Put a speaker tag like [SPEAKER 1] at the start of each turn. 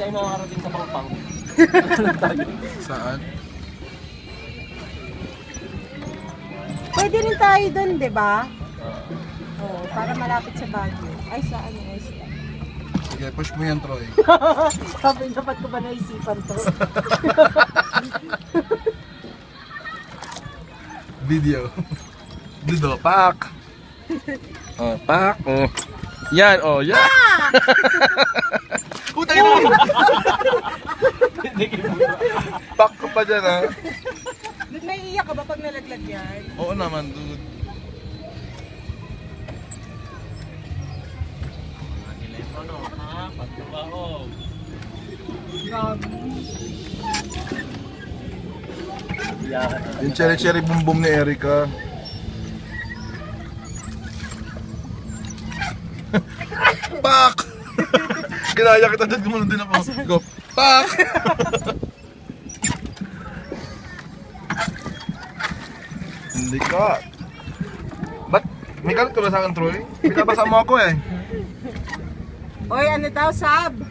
[SPEAKER 1] tayo nakakarating sa Pangpang.
[SPEAKER 2] Saan?
[SPEAKER 3] Pwede rin tayo doon, di ba? Oo, para malapit sa Baguio. Ay, sa ano, ay sila.
[SPEAKER 2] Sige, push mo yan, Troy.
[SPEAKER 3] Sabi, dapat ko ba naisipan to?
[SPEAKER 2] Video. Dito, pak! Oh, pak! Oh. Yan, oh, yan! Putay mo! Pak ko pa dyan, ha?
[SPEAKER 3] Doon may iyak ka ba pag nalaglag yan?
[SPEAKER 2] Oo naman, dude.
[SPEAKER 1] Ano, ha? Pagtrabaho.
[SPEAKER 2] Yung cherry-cherry boom-boom ni Erica. Pak! Ginaya kita dyan, gumanon din ako. Go, pak! Hindi ka. Ba't? May galit ka ba sa akin, Troy? Pinabasa mo ako eh.
[SPEAKER 3] Oy, ano daw, Sab?